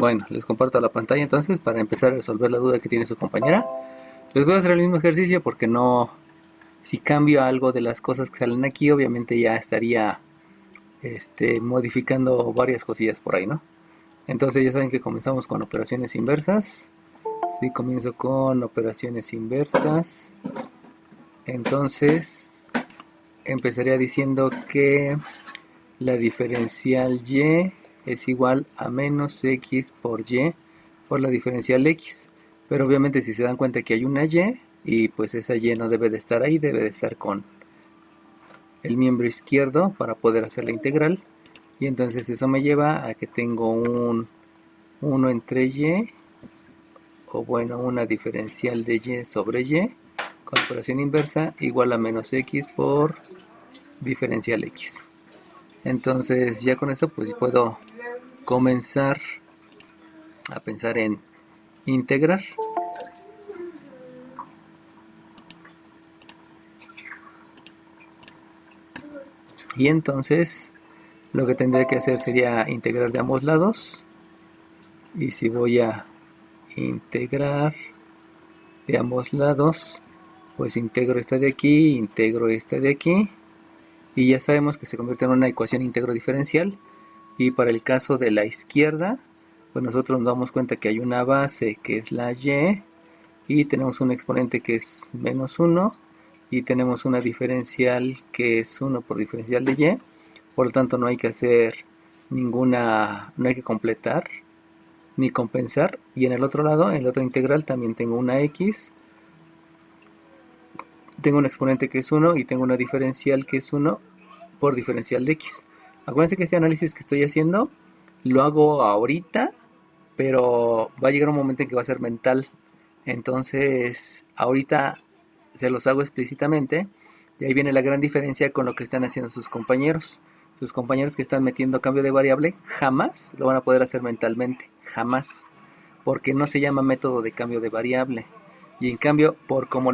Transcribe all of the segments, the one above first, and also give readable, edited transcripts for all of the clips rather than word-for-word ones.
Bueno, les comparto la pantalla entonces para empezar a resolver la duda que tiene su compañera. Les voy a hacer el mismo ejercicio porque no, si cambio algo de las cosas que salen aquí, obviamente ya estaría modificando varias cosillas por ahí, ¿no? Entonces ya saben que comenzamos con operaciones inversas. Sí, comienzo con operaciones inversas. Entonces empezaría diciendo que la diferencial y es igual a menos x por y por la diferencial x. Pero obviamente si se dan cuenta que hay una y pues esa y no debe de estar ahí, debe de estar con el miembro izquierdo para poder hacer la integral. Y entonces eso me lleva a que tengo un 1 entre y, o bueno, una diferencial de y sobre y con operación inversa igual a menos x por diferencial x. Entonces ya con esto pues puedo comenzar a pensar en integrar. Y entonces lo que tendré que hacer sería integrar de ambos lados. Y si voy a integrar de ambos lados, pues integro esta de aquí, integro esta de aquí. Y ya sabemos que se convierte en una ecuación íntegro diferencial. Y para el caso de la izquierda, pues nosotros nos damos cuenta que hay una base que es la y tenemos un exponente que es menos 1 y tenemos una diferencial que es 1 por diferencial de y. Por lo tanto no hay que hacer ninguna, no hay que completar ni compensar. Y en el otro lado, en la otra integral, también tengo una x, tengo un exponente que es 1 y tengo una diferencial que es 1 por diferencial de x. Acuérdense que este análisis que estoy haciendo lo hago ahorita, pero va a llegar un momento en que va a ser mental. Entonces, ahorita se los hago explícitamente y ahí viene la gran diferencia con lo que están haciendo sus compañeros. Sus compañeros que están metiendo cambio de variable jamás lo van a poder hacer mentalmente, jamás, porque no se llama método de cambio de variable. Y en cambio, por como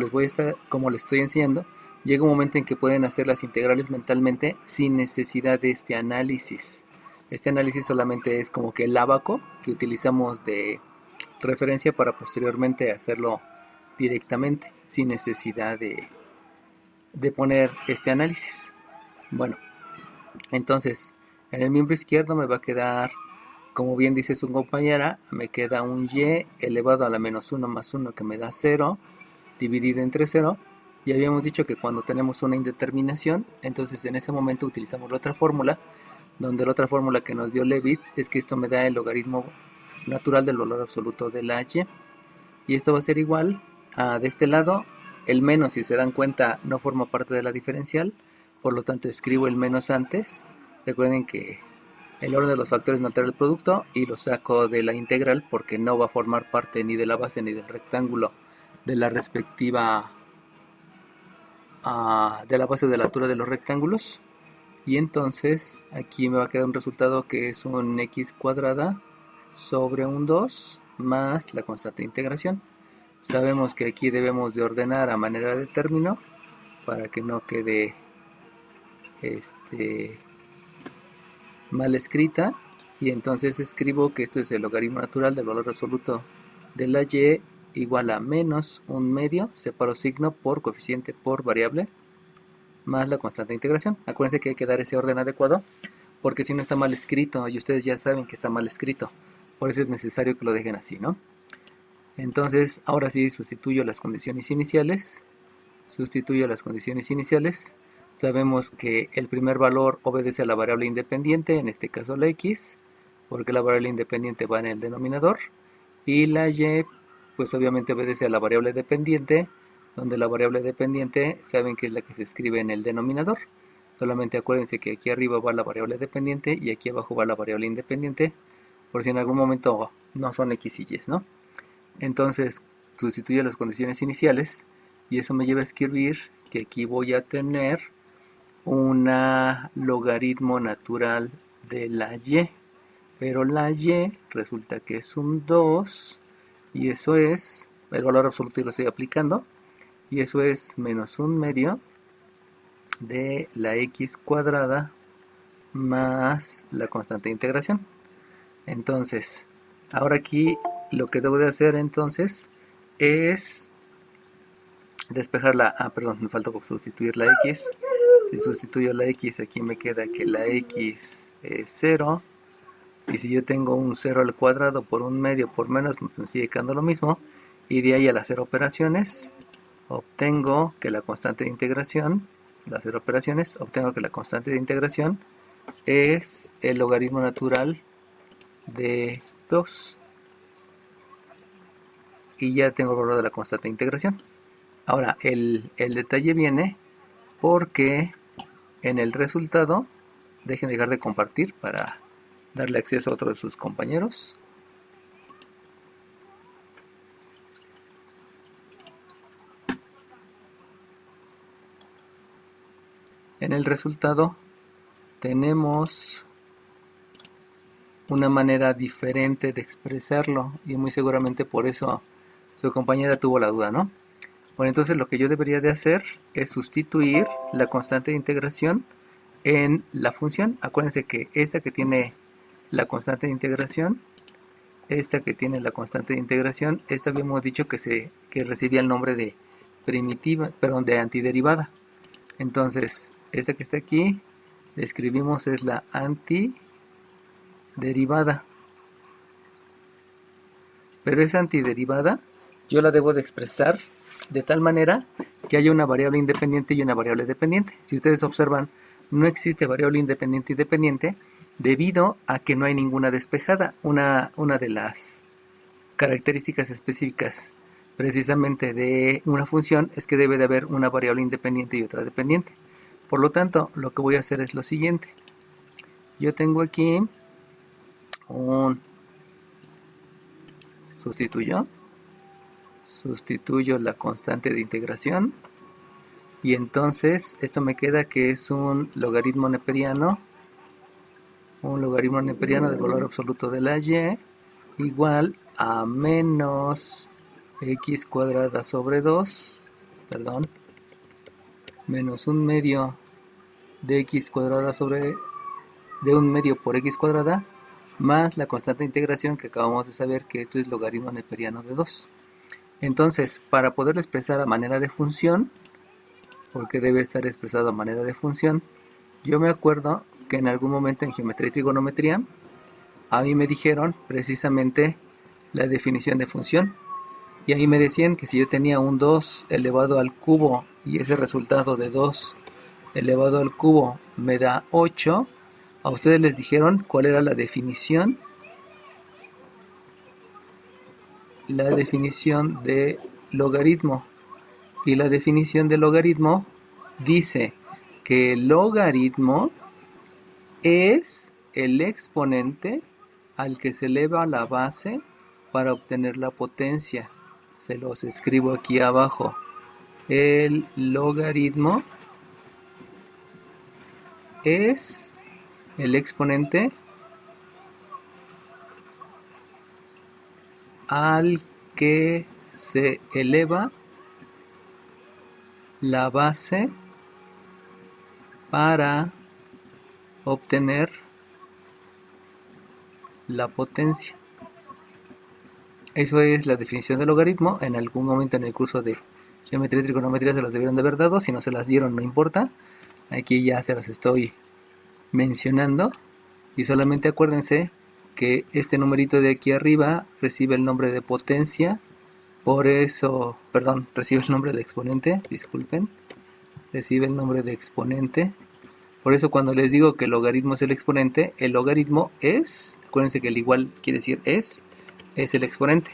como les estoy enseñando, llega un momento en que pueden hacer las integrales mentalmente sin necesidad de este análisis. Este análisis solamente es como que el ábaco que utilizamos de referencia para posteriormente hacerlo directamente, sin necesidad de poner este análisis. Bueno, entonces en el miembro izquierdo me va a quedar, como bien dice su compañera, me queda un y elevado a la menos 1 más 1 que me da 0, dividido entre 0. Y habíamos dicho que cuando tenemos una indeterminación, entonces en ese momento utilizamos la otra fórmula, donde la otra fórmula que nos dio Levitz es que esto me da el logaritmo natural del valor absoluto de la y. Y esto va a ser igual a, de este lado, el menos, si se dan cuenta, no forma parte de la diferencial, por lo tanto escribo el menos antes. Recuerden que el orden de los factores no altera el producto y lo saco de la integral porque no va a formar parte ni de la base ni del rectángulo de la respectiva de la base de la altura de los rectángulos. Y entonces aquí me va a quedar un resultado que es un x cuadrada sobre un 2 más la constante de integración. Sabemos que aquí debemos de ordenar a manera de término para que no quede mal escrita. Y entonces escribo que esto es el logaritmo natural del valor absoluto de la y igual a menos un medio, separo signo por coeficiente por variable, más la constante de integración. Acuérdense que hay que dar ese orden adecuado, porque si no está mal escrito, y ustedes ya saben que está mal escrito. Por eso es necesario que lo dejen así, ¿no? Entonces, ahora sí sustituyo las condiciones iniciales. Sustituyo las condiciones iniciales. Sabemos que el primer valor obedece a la variable independiente, en este caso la x, porque la variable independiente va en el denominador. Y la y, pues obviamente obedece a la variable dependiente, donde la variable dependiente saben que es la que se escribe en el denominador. Solamente acuérdense que aquí arriba va la variable dependiente y aquí abajo va la variable independiente, por si en algún momento no son x y y, ¿no? Entonces sustituyo las condiciones iniciales y eso me lleva a escribir que aquí voy a tener una logaritmo natural de la y, pero la y resulta que es un 2 y eso es el valor absoluto y lo estoy aplicando, y eso es menos un medio de la x cuadrada más la constante de integración. Entonces Ahora aquí lo que debo de hacer entonces es despejar perdón, me faltó sustituir la x. Si sustituyo la x, aquí me queda que la x es 0. Y si yo tengo un 0 al cuadrado por un medio por menos, me sigue quedando lo mismo. Y de ahí a las 0 operaciones, obtengo que la constante de integración, las 0 operaciones, obtengo que la constante de integración es el logaritmo natural de 2. Y ya tengo el valor de la constante de integración. Ahora, el detalle viene porque en el resultado, dejen de dejar de compartir para darle acceso a otro de sus compañeros. En el resultado tenemos una manera diferente de expresarlo y muy seguramente por eso su compañera tuvo la duda, ¿no? Bueno, entonces lo que yo debería de hacer es sustituir la constante de integración en la función. Acuérdense que esta que tiene la constante de integración, esta que tiene la constante de integración, esta habíamos dicho que recibía el nombre de primitiva, perdón, de antiderivada. Entonces, esta que está aquí, le escribimos es la antiderivada. Pero esa antiderivada yo la debo de expresar de tal manera que haya una variable independiente y una variable dependiente. Si ustedes observan, no existe variable independiente y dependiente debido a que no hay ninguna despejada. Una de las características específicas precisamente de una función es que debe de haber una variable independiente y otra dependiente. Por lo tanto, lo que voy a hacer es lo siguiente. Yo tengo aquí un sustituyo la constante de integración y entonces esto me queda que es un logaritmo neperiano del valor absoluto de la y igual a menos x cuadrada sobre 2, perdón, menos un medio de x cuadrada de un medio por x cuadrada más la constante de integración que acabamos de saber que esto es logaritmo neperiano de 2. Entonces, para poderlo expresar a manera de función, porque debe estar expresado a manera de función, yo me acuerdo que en algún momento en geometría y trigonometría, a mí me dijeron precisamente la definición de función. Y ahí me decían que si yo tenía un 2 elevado al cubo y ese resultado de 2 elevado al cubo me da 8, a ustedes les dijeron cuál era la definición de logaritmo. Y la definición de logaritmo dice que el logaritmo es el exponente al que se eleva a la base para obtener la potencia. Se los escribo aquí abajo. El logaritmo es el exponente al que se eleva la base para obtener la potencia. Eso es la definición del logaritmo. En algún momento en el curso de geometría y trigonometría se las debieron de haber dado. Si no se las dieron, no importa. Aquí ya se las estoy mencionando. Y solamente acuérdense que este numerito de aquí arriba recibe el nombre de potencia. Por eso, perdón, recibe el nombre de exponente. Disculpen. Recibe el nombre de exponente. Por eso cuando les digo que el logaritmo es el exponente, el logaritmo es, acuérdense que el igual quiere decir es el exponente.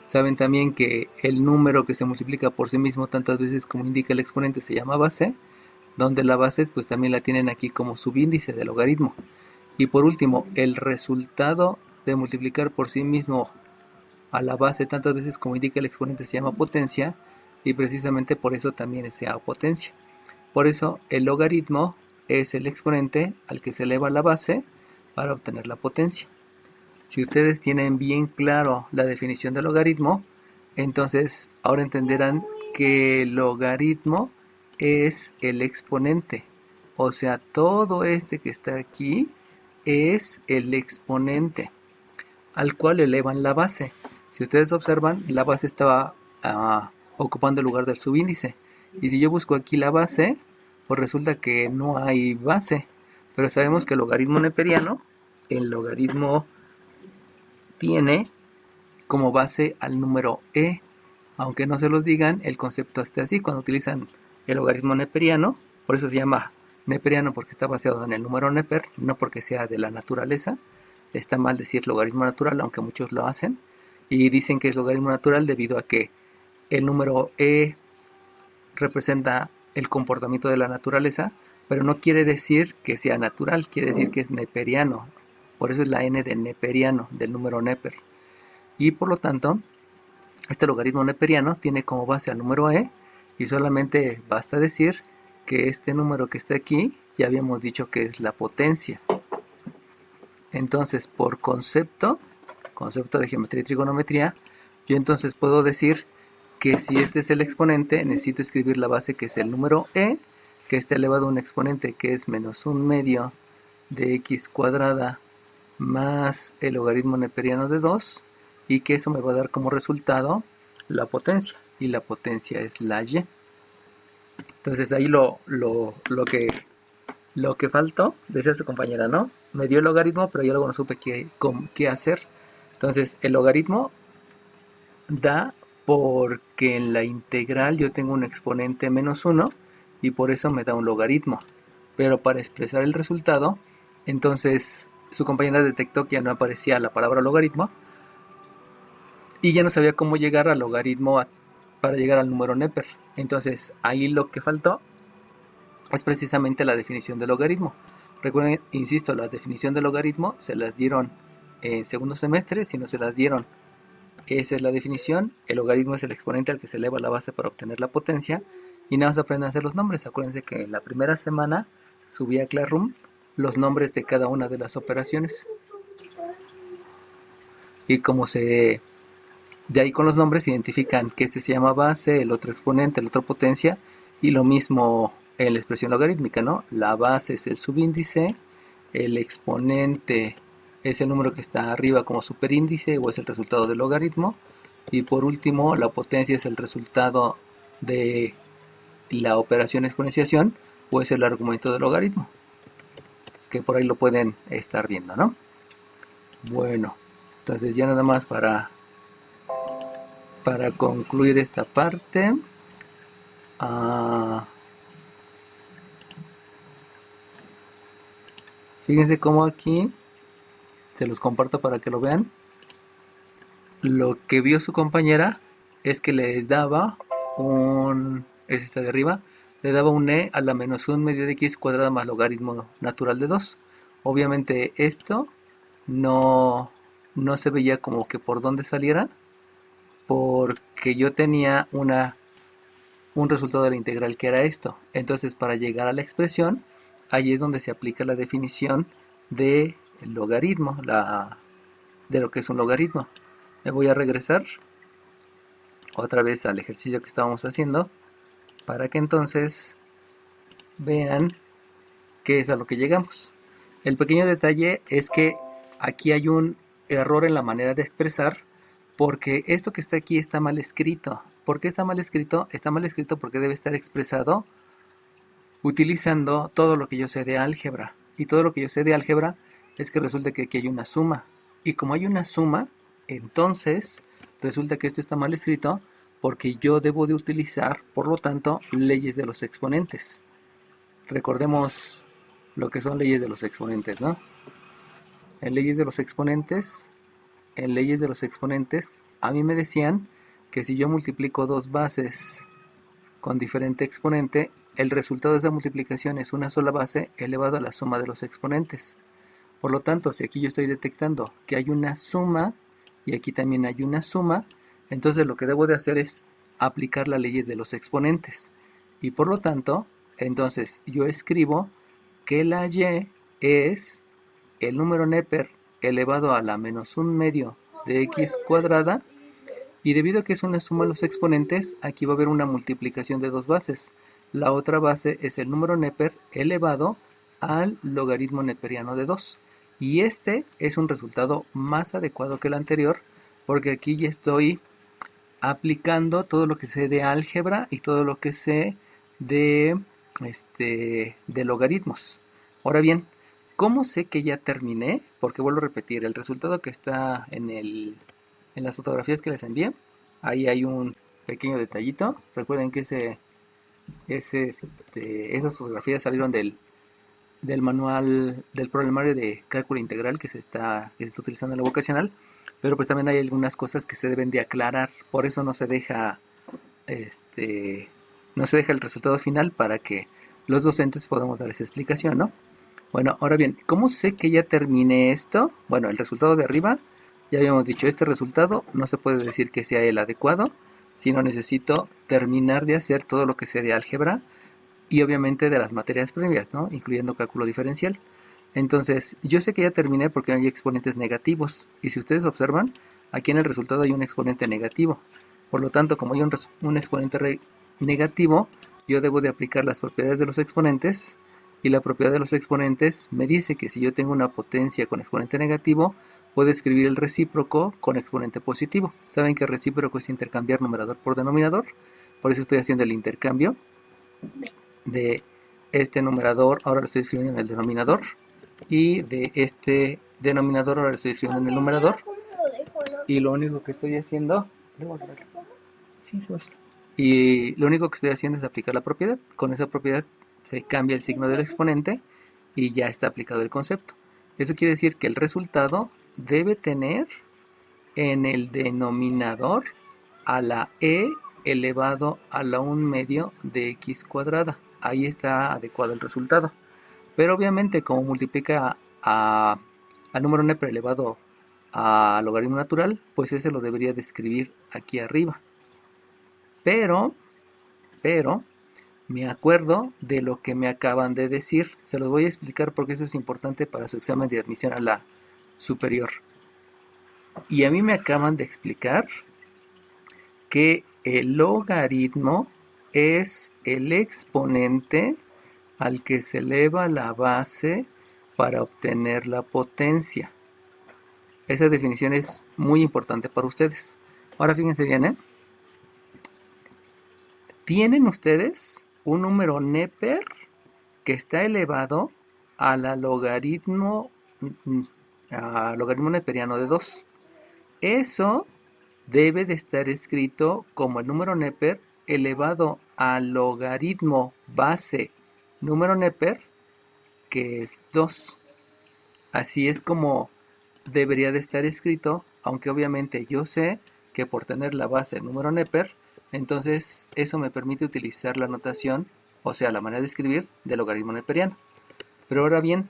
Saben también que el número que se multiplica por sí mismo tantas veces como indica el exponente se llama base, donde la base pues también la tienen aquí como subíndice del logaritmo. Y por último, el resultado de multiplicar por sí mismo a la base tantas veces como indica el exponente se llama potencia, y precisamente por eso también se llama potencia. Por eso el logaritmo es el exponente al que se eleva la base para obtener la potencia. Si ustedes tienen bien claro la definición del logaritmo, entonces ahora entenderán que el logaritmo es el exponente. O sea, todo este que está aquí es el exponente. al cual elevan la base. Si ustedes observan, la base estaba ocupando el lugar del subíndice. Y si yo busco aquí la base, pues resulta que no hay base. Pero sabemos que el logaritmo neperiano, el logaritmo tiene como base al número e. Aunque no se los digan, el concepto está así. Cuando utilizan el logaritmo neperiano, por eso se llama neperiano, porque está basado en el número neper, no porque sea de la naturaleza. Está mal decir logaritmo natural, aunque muchos lo hacen. Y dicen que es logaritmo natural debido a que el número e representa el comportamiento de la naturaleza, pero no quiere decir que sea natural, quiere decir que es neperiano. Por eso es la n de neperiano, del número neper. Y por lo tanto, este logaritmo neperiano tiene como base al número e, y solamente basta decir que este número que está aquí, ya habíamos dicho que es la potencia. Entonces, por concepto de geometría y trigonometría, yo entonces puedo decir que si este es el exponente, necesito escribir la base, que es el número e, que está elevado a un exponente que es menos un medio de x cuadrada más el logaritmo neperiano de 2, y que eso me va a dar como resultado la potencia, y la potencia es la y. Entonces ahí lo que faltó, decía su compañera, ¿no? Me dio el logaritmo, pero yo luego no supe qué hacer. Entonces el logaritmo da porque en la integral yo tengo un exponente menos 1 y por eso me da un logaritmo. Pero para expresar el resultado, entonces su compañera detectó que ya no aparecía la palabra logaritmo y ya no sabía cómo llegar al logaritmo para llegar al número neper. Entonces ahí lo que faltó es precisamente la definición del logaritmo. Recuerden, insisto, la definición del logaritmo se las dieron en segundo semestre. Si no se las dieron, esa es la definición. El logaritmo es el exponente al que se eleva la base para obtener la potencia. Y nada más aprenden a hacer los nombres. Acuérdense que en la primera semana subí a Classroom los nombres de cada una de las operaciones. Y como de ahí con los nombres se identifican que este se llama base, el otro exponente, el otro potencia, y lo mismo en la expresión logarítmica, ¿no? La base es el subíndice, el exponente es el número que está arriba como superíndice o es el resultado del logaritmo, y por último la potencia es el resultado de la operación exponenciación o es el argumento del logaritmo, que por ahí lo pueden estar viendo, ¿no? Bueno, entonces ya nada más para concluir esta parte. Fíjense cómo aquí se los comparto para que lo vean. Lo que vio su compañera es que le daba es esta de arriba, le daba un e a la menos un medio de x cuadrada más logaritmo natural de 2. Obviamente esto no se veía como que por dónde saliera, porque yo tenía un resultado de la integral que era esto. Entonces, para llegar a la expresión, ahí es donde se aplica la definición del logaritmo, de lo que es un logaritmo. Me voy a regresar otra vez al ejercicio que estábamos haciendo para que entonces vean qué es a lo que llegamos. El pequeño detalle es que aquí hay un error en la manera de expresar, porque esto que está aquí está mal escrito. ¿Por qué está mal escrito? Está mal escrito porque debe estar expresado utilizando todo lo que yo sé de álgebra. Y todo lo que yo sé de álgebra es que resulta que aquí hay una suma. Y como hay una suma, entonces resulta que esto está mal escrito porque yo debo de utilizar, por lo tanto, leyes de los exponentes. Recordemos lo que son leyes de los exponentes, ¿no? En leyes de los exponentes, a mí me decían que si yo multiplico dos bases con diferente exponente, el resultado de esa multiplicación es una sola base elevado a la suma de los exponentes. Por lo tanto, si aquí yo estoy detectando que hay una suma y aquí también hay una suma, entonces lo que debo de hacer es aplicar la ley de los exponentes. Y por lo tanto, entonces yo escribo que la y es el número neper elevado a la menos un medio de x cuadrada, y debido a que es una suma de los exponentes, aquí va a haber una multiplicación de dos bases. La otra base es el número neper elevado al logaritmo neperiano de 2. Y este es un resultado más adecuado que el anterior, porque aquí ya estoy aplicando todo lo que sé de álgebra y todo lo que sé de, de logaritmos. Ahora bien, ¿cómo sé que ya terminé? Porque vuelvo a repetir, el resultado que está en las fotografías que les envié, ahí hay un pequeño detallito. Recuerden que esas fotografías salieron del manual del problemario de cálculo integral que se está utilizando en la vocacional, pero pues también hay algunas cosas que se deben de aclarar, por eso este, no se deja el resultado final para que los docentes podamos dar esa explicación, ¿no? Bueno, ahora bien, ¿cómo sé que ya terminé esto? Bueno, el resultado de arriba, ya habíamos dicho, este resultado no se puede decir que sea el adecuado, sino necesito terminar de hacer todo lo que sea de álgebra y obviamente de las materias previas, ¿no? Incluyendo cálculo diferencial. Entonces, yo sé que ya terminé porque hay exponentes negativos. Y si ustedes observan, aquí en el resultado hay un exponente negativo. Por lo tanto, como hay un exponente negativo, yo debo de aplicar las propiedades de los exponentes. Y la propiedad de los exponentes me dice que si yo tengo una potencia con exponente negativo, puedo escribir el recíproco con exponente positivo. Saben que el recíproco es intercambiar numerador por denominador. Por eso estoy haciendo el intercambio de este numerador, ahora lo estoy escribiendo en el denominador, y de este denominador ahora lo estoy escribiendo en el numerador, y lo único que estoy haciendo, sí, y lo único que estoy haciendo es aplicar la propiedad. Con esa propiedad se cambia el signo del exponente y ya está aplicado el concepto. Eso quiere decir que el resultado debe tener en el denominador a la e elevado a la 1 medio de x cuadrada. Ahí está adecuado el resultado. Pero obviamente como multiplica al número Neper elevado a logaritmo natural, pues ese lo debería de escribir aquí arriba. Pero, me acuerdo de lo que me acaban de decir. Se los voy a explicar porque eso es importante para su examen de admisión a la superior. Y a mí me acaban de explicar que el logaritmo es el exponente al que se eleva la base para obtener la potencia. Esa definición es muy importante para ustedes. Ahora fíjense bien, ¿eh? Tienen ustedes un número Neper que está elevado a la a logaritmo neperiano de 2. Eso debe de estar escrito como el número Neper elevado al logaritmo base número Neper, que es 2. Así es como debería de estar escrito, aunque obviamente yo sé que por tener la base número Neper, entonces eso me permite utilizar la notación, o sea, la manera de escribir del logaritmo neperiano. Pero ahora bien,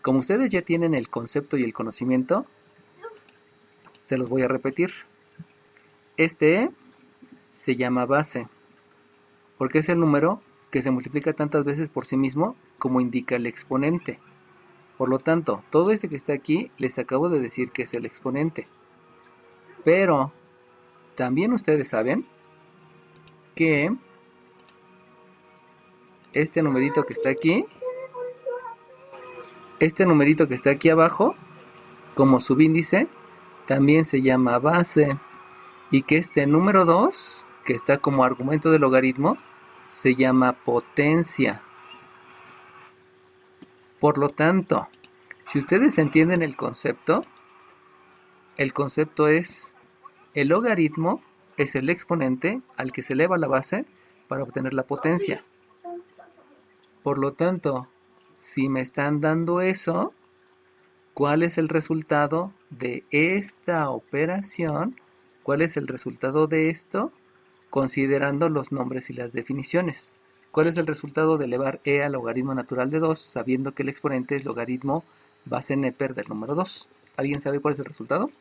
como ustedes ya tienen el concepto y el conocimiento, se los voy a repetir. Este E se llama base, porque es el número que se multiplica tantas veces por sí mismo como indica el exponente. Por lo tanto, todo este que está aquí les acabo de decir que es el exponente. Pero también ustedes saben que este numerito que está aquí abajo, como subíndice, también se llama base. Y que este número 2, que está como argumento del logaritmo, se llama potencia. Por lo tanto, si ustedes entienden el concepto es el logaritmo es el exponente al que se eleva la base para obtener la potencia. Por lo tanto, si me están dando eso, ¿cuál es el resultado de esta operación? ¿Cuál es el resultado de esto? Considerando los nombres y las definiciones. ¿Cuál es el resultado de elevar e al logaritmo natural de 2, sabiendo que el exponente es logaritmo base Neper del número 2? ¿Alguien sabe cuál es el resultado?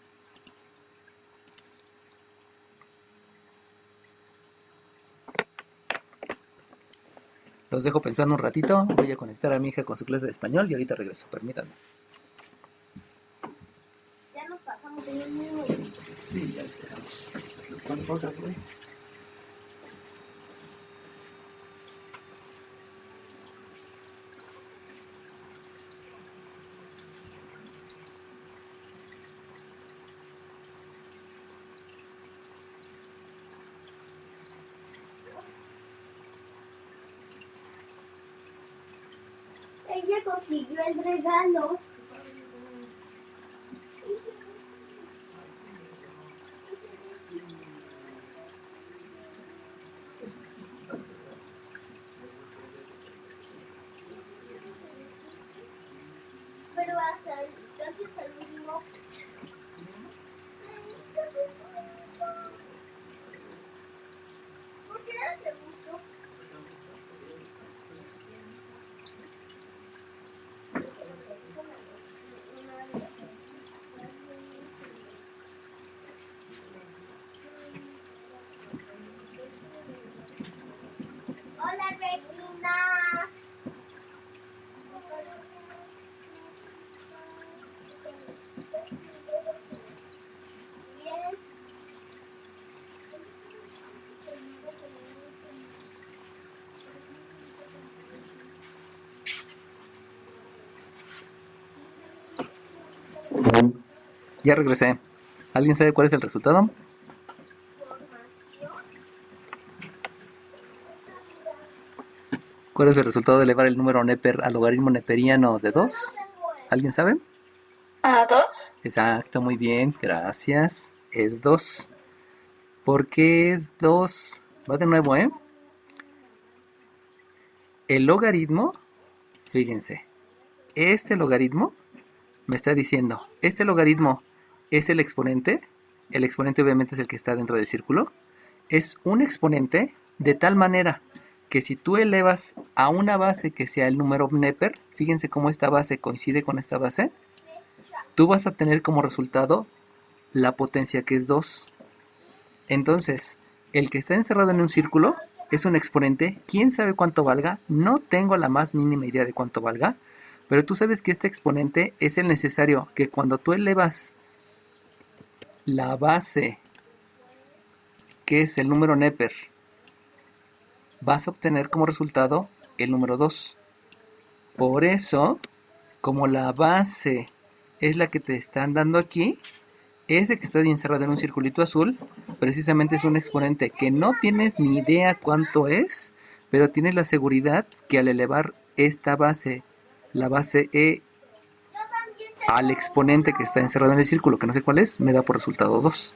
Los dejo pensando un ratito. Voy a conectar a mi hija con su clase de español y ahorita regreso. Permítanme. Ya nos pasamos de 10 minutos. Sí, ya empezamos. ¿Cuánto pausa, güey? Ella consiguió el regalo. Pero casi hasta el último. ¿Por qué no te gustó? Hola, Regina. Bien. Ya regresé. ¿Alguien sabe cuál es el resultado? ¿Cuál es el resultado de elevar el número Neper al logaritmo neperiano de 2? ¿Alguien sabe? ¿A 2? Exacto, muy bien, gracias. Es 2. ¿Por qué es 2? Va de nuevo, ¿eh? El logaritmo, fíjense, este logaritmo me está diciendo, este logaritmo es el exponente obviamente es el que está dentro del círculo, es un exponente de tal manera que si tú elevas a una base que sea el número Neper, fíjense cómo esta base coincide con esta base, tú vas a tener como resultado la potencia que es 2. Entonces, el que está encerrado en un círculo es un exponente, quién sabe cuánto valga, no tengo la más mínima idea de cuánto valga, pero tú sabes que este exponente es el necesario que cuando tú elevas la base, que es el número Neper, vas a obtener como resultado el número 2. Por eso, como la base es la que te están dando aquí, ese que está encerrado en un circulito azul, precisamente es un exponente que no tienes ni idea cuánto es, pero tienes la seguridad que al elevar esta base, la base E, al exponente que está encerrado en el círculo, que no sé cuál es, me da por resultado 2.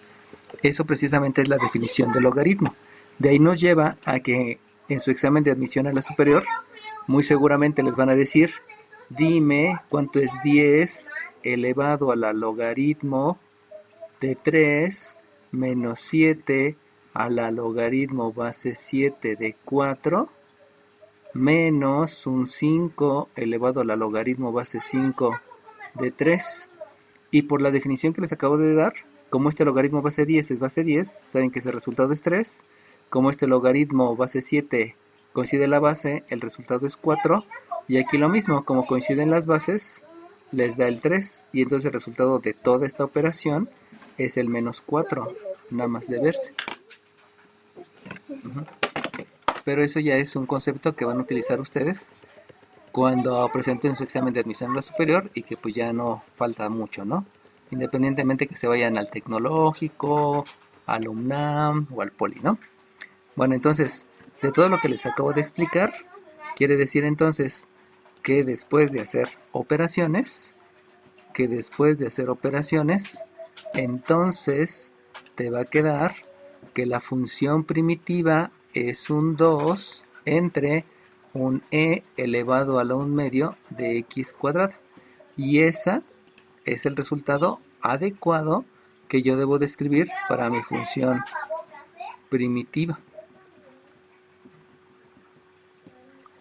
Eso precisamente es la definición del logaritmo. De ahí nos lleva a que en su examen de admisión a la superior, muy seguramente les van a decir, dime cuánto es 10 elevado a la logaritmo de 3 menos 7 a la logaritmo base 7 de 4 menos un 5 elevado a la logaritmo base 5 de 3. Y por la definición que les acabo de dar, como este logaritmo base 10 es base 10, saben que ese resultado es 3. Como este logaritmo base 7 coincide la base, el resultado es 4. Y aquí lo mismo, como coinciden las bases, les da el 3. Y entonces el resultado de toda esta operación es el menos 4, nada más de verse. Pero eso ya es un concepto que van a utilizar ustedes cuando presenten su examen de admisión a la superior y que pues ya no falta mucho, ¿no? Independientemente que se vayan al tecnológico, al UNAM o al Poli, ¿no? Bueno, entonces, de todo lo que les acabo de explicar, quiere decir entonces que después de hacer operaciones, entonces te va a quedar que la función primitiva es un 2 entre un e elevado a la 1 medio de x cuadrada. Y ese es el resultado adecuado que yo debo describir para mi función primitiva.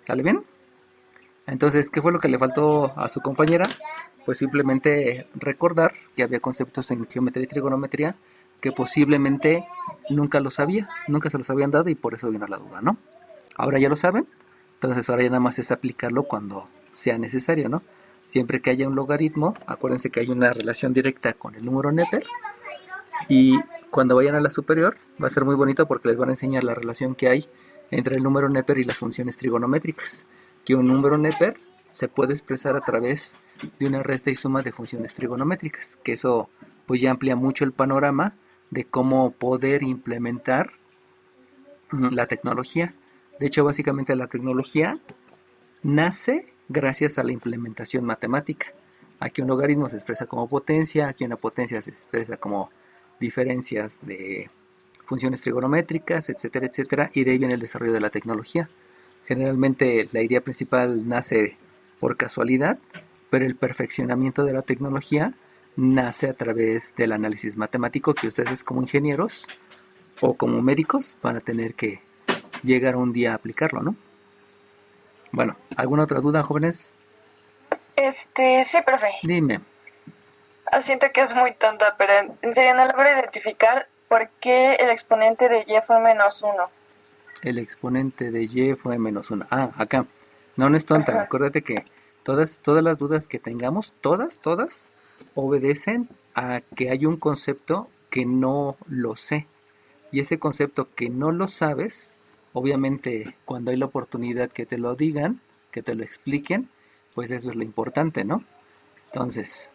¿Sale bien? Entonces, ¿qué fue lo que le faltó a su compañera? Pues simplemente recordar que había conceptos en geometría y trigonometría que posiblemente nunca se los habían dado y por eso vino la duda, ¿no? Ahora ya lo saben, entonces ahora ya nada más es aplicarlo cuando sea necesario, ¿no? Siempre que haya un logaritmo, acuérdense que hay una relación directa con el número Neper y cuando vayan a la superior va a ser muy bonito porque les van a enseñar la relación que hay entre el número Neper y las funciones trigonométricas. Que un número Neper se puede expresar a través de una resta y suma de funciones trigonométricas, que eso pues ya amplía mucho el panorama de cómo poder implementar la tecnología. De hecho, básicamente la tecnología nace gracias a la implementación matemática. Aquí un logaritmo se expresa como potencia, aquí una potencia se expresa como diferencias de funciones trigonométricas, etcétera, etcétera, y de ahí viene el desarrollo de la tecnología. Generalmente la idea principal nace por casualidad, pero el perfeccionamiento de la tecnología nace a través del análisis matemático que ustedes como ingenieros o como médicos van a tener que llegar un día a aplicarlo, ¿no? Bueno, ¿alguna otra duda, jóvenes? Sí, profe. Dime. Siento que es muy tonta, pero en serio no logro identificar por qué el exponente de y fue -1. El exponente de y fue -1. Ah, acá. No, no es tonta. Ajá. Acuérdate que todas las dudas que tengamos, todas, obedecen a que hay un concepto que no lo sé. Y ese concepto que no lo sabes, obviamente cuando hay la oportunidad que te lo digan, que te lo expliquen, pues eso es lo importante, ¿no? Entonces,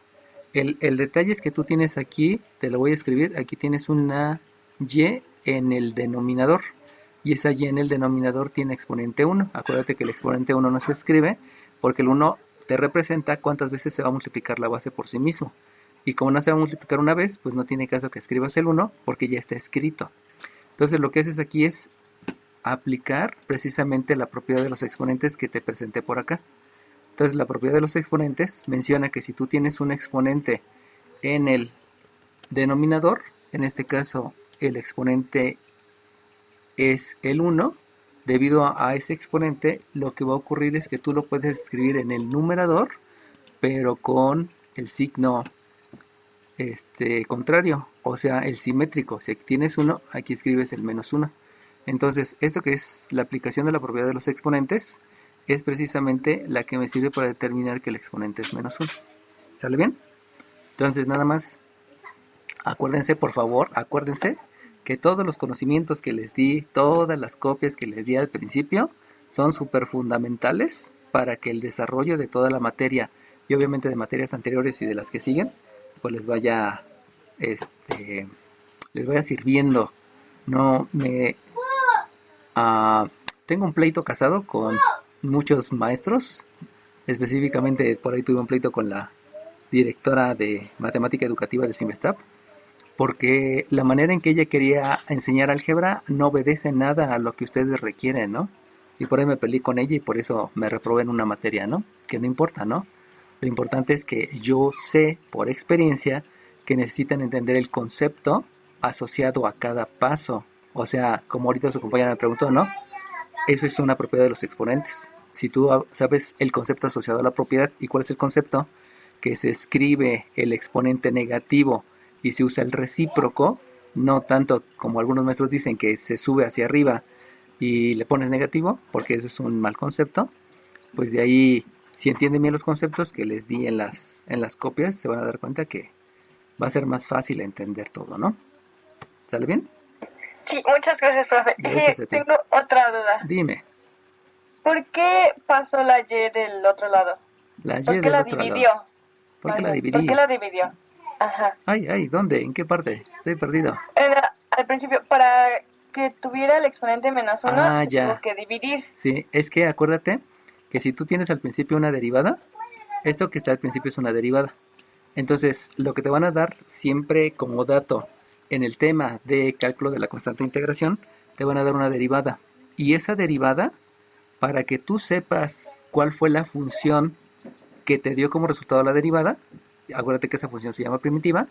el detalle es que tú tienes aquí, te lo voy a escribir, aquí tienes una y en el denominador. Y esa y en el denominador tiene exponente 1. Acuérdate que el exponente 1 no se escribe porque el 1 te representa cuántas veces se va a multiplicar la base por sí mismo. Y como no se va a multiplicar una vez, pues no tiene caso que escribas el 1 porque ya está escrito. Entonces lo que haces aquí es aplicar precisamente la propiedad de los exponentes que te presenté por acá. Entonces la propiedad de los exponentes menciona que si tú tienes un exponente en el denominador, en este caso el exponente es el 1, debido a ese exponente lo que va a ocurrir es que tú lo puedes escribir en el numerador, pero con el signo contrario, o sea, el simétrico. Si aquí tienes 1, aquí escribes el -1. Entonces, esto que es la aplicación de la propiedad de los exponentes es precisamente la que me sirve para determinar que el exponente es -1. ¿Sale bien? Entonces, nada más, acuérdense, por favor, acuérdense que todos los conocimientos que les di, todas las copias que les di al principio, son súper fundamentales para que el desarrollo de toda la materia, y obviamente de materias anteriores y de las que siguen, pues les vaya sirviendo. No me tengo un pleito casado con muchos maestros, específicamente por ahí tuve un pleito con la directora de matemática educativa del CIMESTAP, porque la manera en que ella quería enseñar álgebra no obedece nada a lo que ustedes requieren, ¿no? Y por ahí me peleé con ella y por eso me reprobé en una materia, ¿no? Que no importa, ¿no? Lo importante es que yo sé por experiencia que necesitan entender el concepto asociado a cada paso. O sea, como ahorita su compañera me preguntó, ¿no? Eso es una propiedad de los exponentes. Si tú sabes el concepto asociado a la propiedad, ¿y cuál es el concepto? Que se escribe el exponente negativo y se usa el recíproco, no tanto como algunos maestros dicen que se sube hacia arriba y le pones negativo, porque eso es un mal concepto. Pues de ahí, si entienden bien los conceptos que les di en las copias, se van a dar cuenta que va a ser más fácil entender todo, ¿no? ¿Sale bien? Sí, muchas gracias, profe. Gracias a ti. Tengo otra duda. Dime. ¿Por qué pasó la y del otro lado? La y ¿Por qué del la otro dividió? lado. ¿Por qué la dividí? ¿Por qué la dividió? Ajá. Ay, ¿dónde? ¿En qué parte? Estoy perdido. Al principio, para que tuviera el exponente -1, se Ya. tuvo que dividir. Sí, es que acuérdate que si tú tienes al principio una derivada, esto que está al principio es una derivada. Entonces, lo que te van a dar siempre como dato en el tema de cálculo de la constante de integración, te van a dar una derivada. Y esa derivada, para que tú sepas cuál fue la función que te dio como resultado la derivada, acuérdate que esa función se llama primitiva,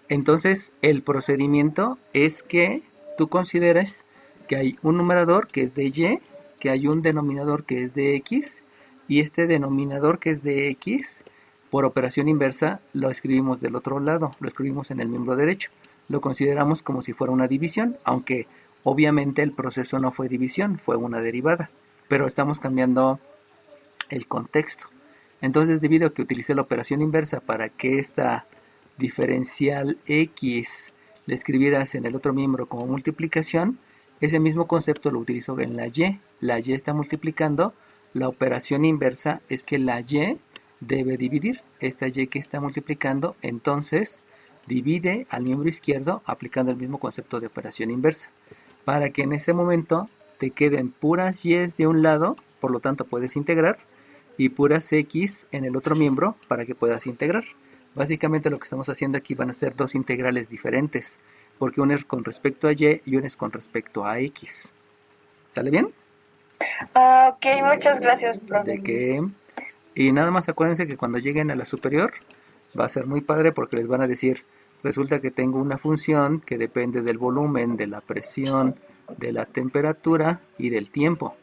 entonces el procedimiento es que tú consideres que hay un numerador que es de y, que hay un denominador que es de x, y este denominador que es de x, por operación inversa, lo escribimos del otro lado, lo escribimos en el miembro derecho. Lo consideramos como si fuera una división, aunque obviamente el proceso no fue división, fue una derivada, pero estamos cambiando el contexto. Entonces, debido a que utilicé la operación inversa para que esta diferencial x le escribieras en el otro miembro como multiplicación, ese mismo concepto lo utilizo en la y. La y está multiplicando, la operación inversa es que la y debe dividir. Esta y que está multiplicando, entonces divide al miembro izquierdo aplicando el mismo concepto de operación inversa, para que en ese momento te queden puras y's de un lado, por lo tanto puedes integrar, y puras x en el otro miembro para que puedas integrar. Básicamente lo que estamos haciendo aquí van a ser dos integrales diferentes, porque una es con respecto a y una es con respecto a x. ¿Sale bien? Ok, muchas gracias, De profe. que... Y nada más acuérdense que cuando lleguen a la superior va a ser muy padre porque les van a decir, resulta que tengo una función que depende del volumen, de la presión, de la temperatura y del tiempo.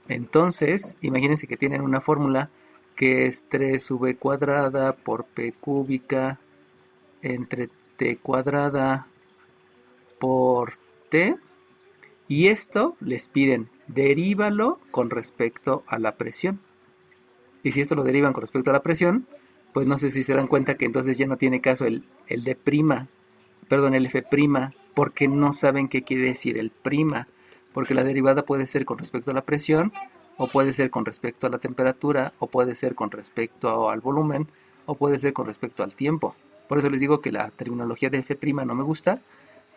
Entonces, imagínense que tienen una fórmula que es 3v cuadrada por p cúbica entre t cuadrada por t. Y esto les piden, deríbalo con respecto a la presión. Y si esto lo derivan con respecto a la presión, pues no sé si se dan cuenta que entonces ya no tiene caso el d', perdón, el f', porque no saben qué quiere decir el prima. Porque la derivada puede ser con respecto a la presión, o puede ser con respecto a la temperatura, o puede ser con respecto al volumen, o puede ser con respecto al tiempo. Por eso les digo que la terminología de f' no me gusta,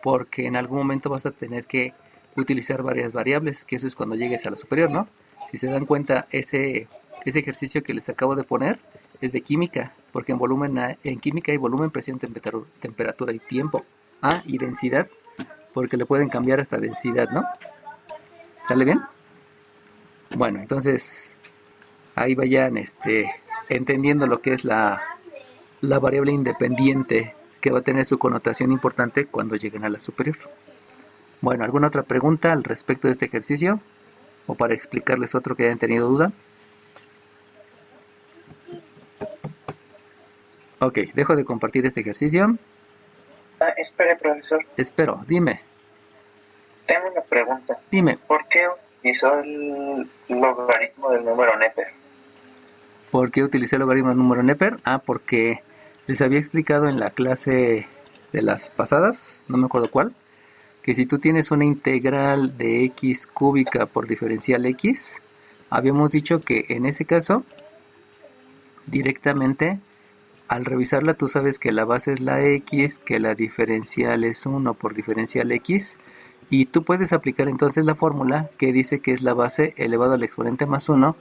porque en algún momento vas a tener que utilizar varias variables, que eso es cuando llegues a la superior, ¿no? Si se dan cuenta, ese ejercicio que les acabo de poner es de química, porque en química hay volumen, presión, temperatura y tiempo. Ah, y densidad, porque le pueden cambiar hasta densidad, ¿no? ¿Sale bien? Bueno, entonces ahí vayan entendiendo lo que es la variable independiente, que va a tener su connotación importante cuando lleguen a la superior. Bueno, ¿alguna otra pregunta al respecto de este ejercicio? ¿O para explicarles otro que hayan tenido duda? Ok, dejo de compartir este ejercicio. Espere, profesor. Espero, dime. Tengo una pregunta. Dime. ¿Por qué utilizó el logaritmo del número Neper? ¿Por qué utilicé el logaritmo del número Neper? Ah, porque les había explicado en la clase de las pasadas, no me acuerdo cuál, que si tú tienes una integral de x cúbica por diferencial x, habíamos dicho que en ese caso, directamente, al revisarla tú sabes que la base es la x, que la diferencial es 1 por diferencial x, y tú puedes aplicar entonces la fórmula que dice que es la base elevado al exponente más 1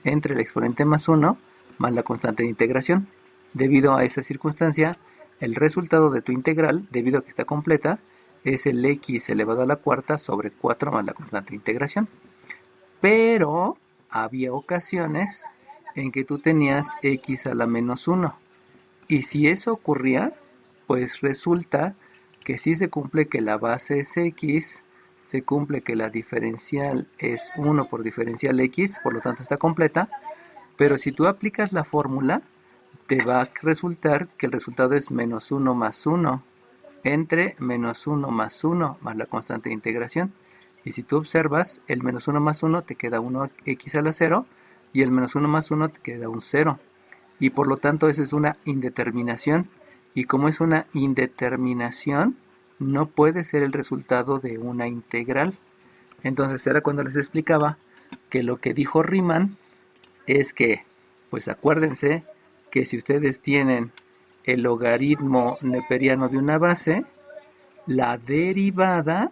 entre el exponente más 1 más la constante de integración. Debido a esa circunstancia, el resultado de tu integral, debido a que está completa, es el x elevado a la cuarta sobre 4 más la constante de integración. Pero había ocasiones en que tú tenías x a la menos 1. Y si eso ocurría, pues resulta que sí se cumple que la base es x, se cumple que la diferencial es 1 por diferencial x, por lo tanto está completa, pero si tú aplicas la fórmula, te va a resultar que el resultado es menos 1 más 1 entre menos 1 más 1 más la constante de integración. Y si tú observas, el menos 1 más 1 te queda 1x a la 0 y el menos 1 más 1 te queda un 0. Y por lo tanto eso es una indeterminación. Y como es una indeterminación, no puede ser el resultado de una integral. Entonces era cuando les explicaba que lo que dijo Riemann es que, pues acuérdense que si ustedes tienen el logaritmo neperiano de una base, la derivada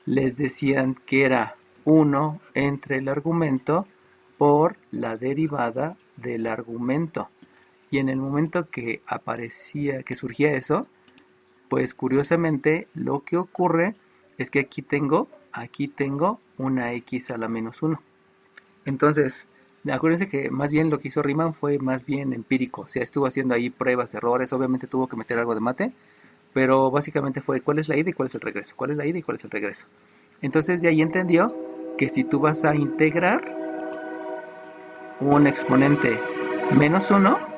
les decían que era 1 entre el argumento por la derivada del argumento. Y en el momento que surgía eso, pues curiosamente lo que ocurre es que aquí tengo una x a la menos 1. Entonces, acuérdense que más bien lo que hizo Riemann fue más bien empírico. O sea, estuvo haciendo ahí pruebas, errores, obviamente tuvo que meter algo de mate, pero básicamente fue cuál es la ida y cuál es el regreso, cuál es la ida y cuál es el regreso. Entonces de ahí entendió que si tú vas a integrar un exponente menos 1,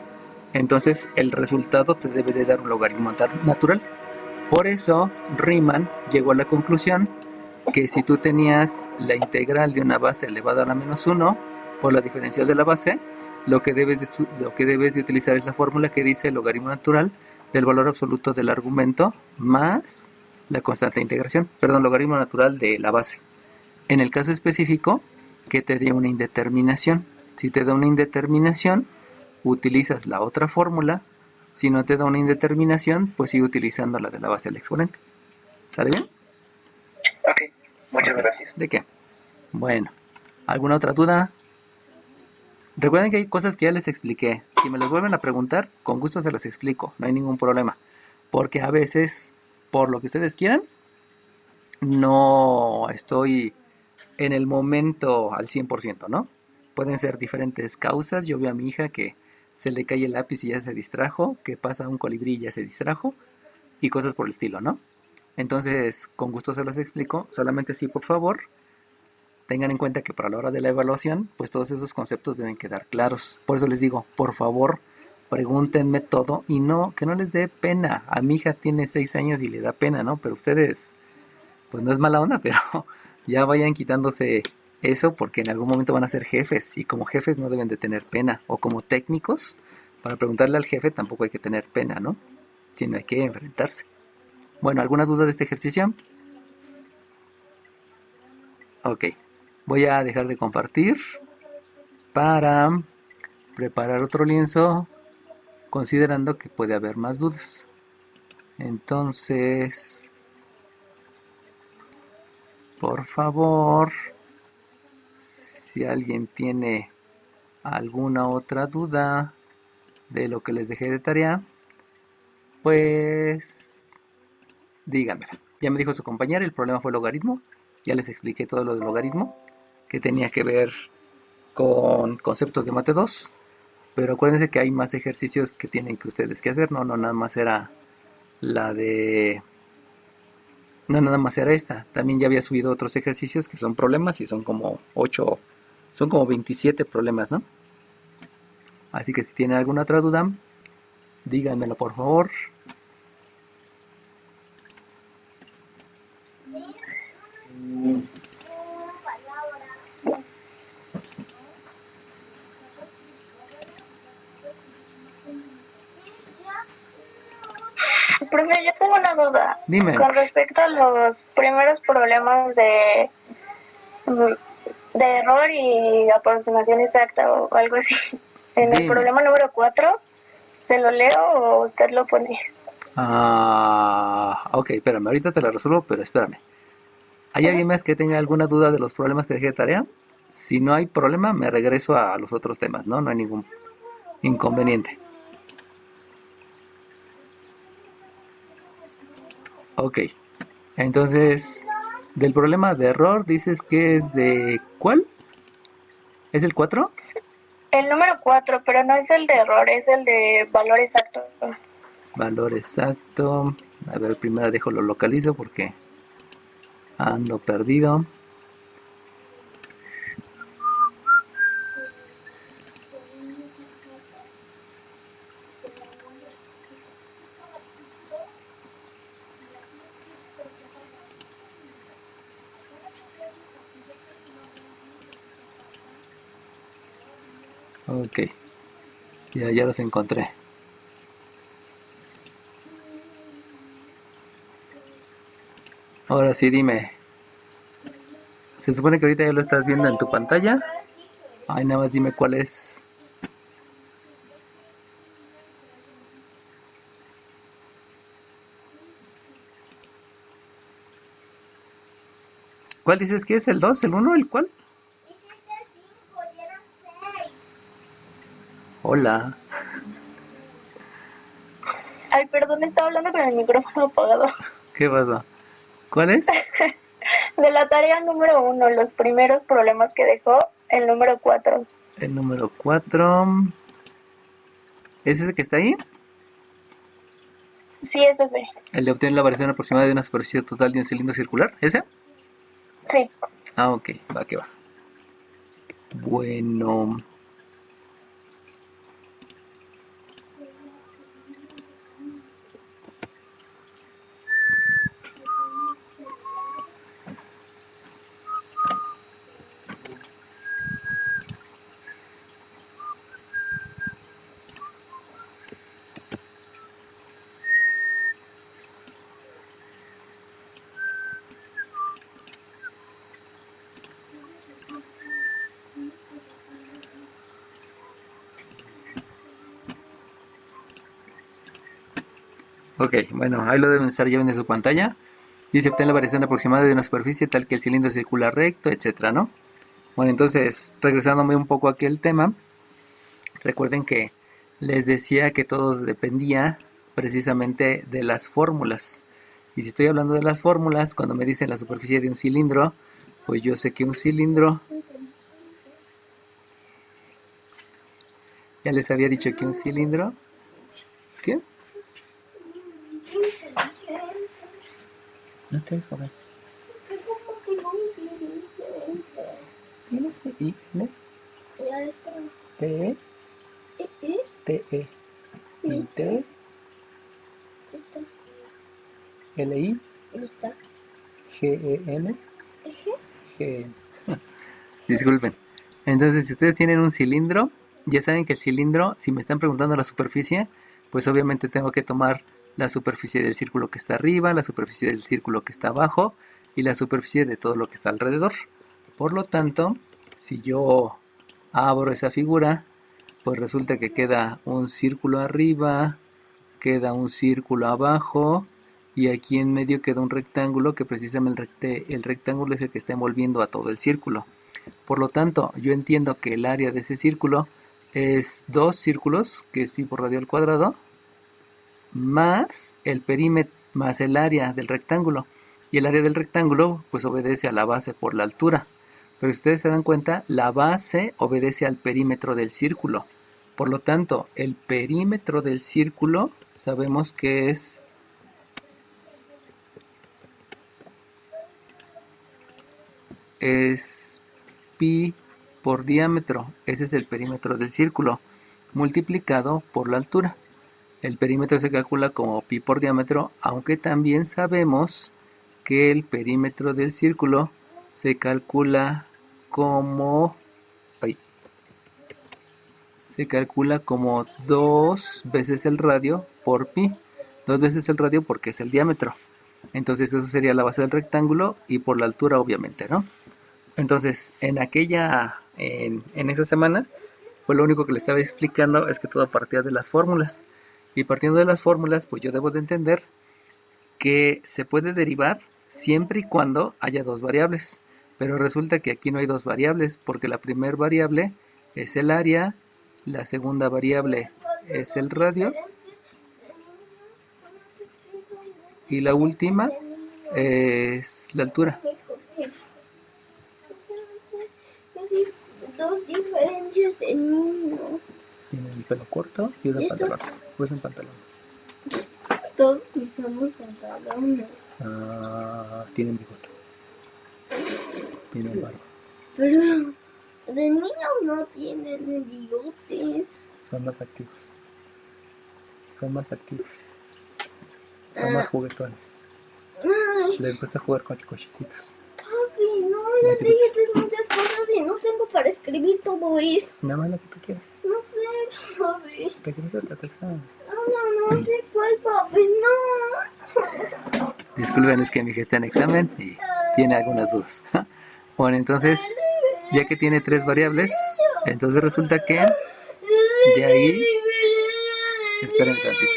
entonces el resultado te debe de dar un logaritmo natural. Por eso Riemann llegó a la conclusión que si tú tenías la integral de una base elevada a la menos 1 por la diferencial de la base, lo que debes de utilizar es la fórmula que dice el logaritmo natural del valor absoluto del argumento más la constante de integración, logaritmo natural de la base. En el caso específico, que te dé una indeterminación. Si te da una indeterminación, utilizas la otra fórmula. Si no te da una indeterminación, pues sigue utilizando la de la base del exponente. ¿Sale bien? Ok, muchas gracias. ¿De qué? Bueno, ¿alguna otra duda? Recuerden que hay cosas que ya les expliqué. Si me las vuelven a preguntar, con gusto se las explico. No hay ningún problema. Porque a veces, por lo que ustedes quieran, no estoy en el momento al 100%, ¿no? Pueden ser diferentes causas. Yo veo a mi hija que se le cae el lápiz y ya se distrajo, que pasa un colibrí y ya se distrajo, y cosas por el estilo, ¿no? Entonces, con gusto se los explico. Solamente sí, por favor, tengan en cuenta que para la hora de la evaluación, pues todos esos conceptos deben quedar claros. Por eso les digo, por favor, pregúntenme todo y no, que no les dé pena. A mi hija tiene 6 años y le da pena, ¿no? Pero ustedes, pues no es mala onda, pero ya vayan quitándose eso porque en algún momento van a ser jefes y como jefes no deben de tener pena. O como técnicos, para preguntarle al jefe tampoco hay que tener pena, ¿no? Sino hay que enfrentarse. Bueno, ¿alguna duda de este ejercicio? Ok, voy a dejar de compartir para preparar otro lienzo considerando que puede haber más dudas. Entonces, por favor, si alguien tiene alguna otra duda de lo que les dejé de tarea, pues díganmela. Ya me dijo su compañera, el problema fue el logaritmo. Ya les expliqué todo lo del logaritmo, que tenía que ver con conceptos de Mate 2. Pero acuérdense que hay más ejercicios que tienen que ustedes que hacer. No nada más era la de... No nada más era esta. También ya había subido otros ejercicios que son problemas y son como 8... Son como 27 problemas, ¿no? Así que si tienen alguna otra duda, díganmelo por favor. Profe, yo tengo una duda. Dime. Con respecto a los primeros problemas de error y aproximación exacta o algo así. En el Dime. problema número 4, ¿se lo leo o usted lo pone? Ok, espérame, ahorita te la resuelvo, pero espérame. ¿Hay alguien más que tenga alguna duda de los problemas que dejé de tarea? Si no hay problema, me regreso a los otros temas, ¿no? No hay ningún inconveniente. Ok, entonces, del problema de error, dices que es de ¿cuál? ¿Es el 4? El número 4, pero no es el de error, es el de valor exacto. Valor exacto. A ver, primero dejo lo localizo porque ando perdido. Ok, ya los encontré. Ahora sí, dime. Se supone que ahorita ya lo estás viendo en tu pantalla. Ay, nada más dime cuál es. ¿Cuál dices que es? ¿El 2, el 1, el cuál? Dijiste 5 y eran 6. Hola. Ay, perdón, estaba hablando con el micrófono apagado. ¿Qué pasó? ¿Cuál es? De la tarea número 1, los primeros problemas que dejó, el número 4. El número 4. ¿Es ese que está ahí? Sí, es ese. El de obtener la variación aproximada de una superficie total de un cilindro circular. ¿Ese? Sí. Ah, ok. Va que va. Bueno. Ok, bueno, ahí lo deben estar ya viendo en su pantalla. Dice obtener la variación aproximada de una superficie tal que el cilindro circula recto, etcétera, ¿no? Bueno, entonces, regresándome un poco aquí al tema, Recuerden que les decía que todo dependía precisamente de las fórmulas. Y si estoy hablando de las fórmulas, cuando me dicen la superficie de un cilindro, pues yo sé que un cilindro, ya les había dicho que un cilindro, ¿qué? No te dejo ver. Tienes I, N, T, T, E, I, T, L, I, G, E, N, G. Disculpen. Entonces, si ustedes tienen un cilindro, ya saben que el cilindro, si me están preguntando la superficie, pues obviamente tengo que tomar la superficie del círculo que está arriba, la superficie del círculo que está abajo y la superficie de todo lo que está alrededor. Por lo tanto, si yo abro esa figura, pues resulta que queda un círculo arriba, queda un círculo abajo y aquí en medio queda un rectángulo que precisamente el rectángulo es el que está envolviendo a todo el círculo. Por lo tanto, yo entiendo que el área de ese círculo es 2 círculos, que es pi por radio al cuadrado, más el perímetro, más el área del rectángulo. Y el área del rectángulo pues obedece a la base por la altura. Pero si ustedes se dan cuenta, la base obedece al perímetro del círculo. Por lo tanto, el perímetro del círculo sabemos que es pi por diámetro. Ese es el perímetro del círculo, multiplicado por la altura. El perímetro se calcula como pi por diámetro, aunque también sabemos que el perímetro del círculo se calcula como 2 veces el radio por pi. 2 veces el radio porque es el diámetro. Entonces eso sería la base del rectángulo y por la altura obviamente, ¿no? Entonces en esa semana, pues lo único que le estaba explicando es que todo partía de las fórmulas. Y partiendo de las fórmulas, pues yo debo de entender que se puede derivar siempre y cuando haya 2 variables. Pero resulta que aquí no hay 2 variables, porque la primera variable es el área, la segunda variable es el radio, y la última es la altura. Dos diferencias de niños. Tienen el pelo corto y usan pantalones. Usan pantalones. Todos usamos pantalones. Tienen bigote. Tienen barba. Pero de niños no tienen bigotes. Son más activos. Son más juguetones. Ay, Les gusta jugar con cochecitos. papi, no me dejes hacer muchas cosas y no tengo para escribir todo eso. Nada más lo que tú quieras. No sé, papi. Regrésate a tu examen. No sé cuál, papi, no. Disculpen, es que mi hija está en examen y tiene algunas dudas. Bueno, entonces, ya que tiene 3 variables, entonces resulta que de ahí... Esperen tantito.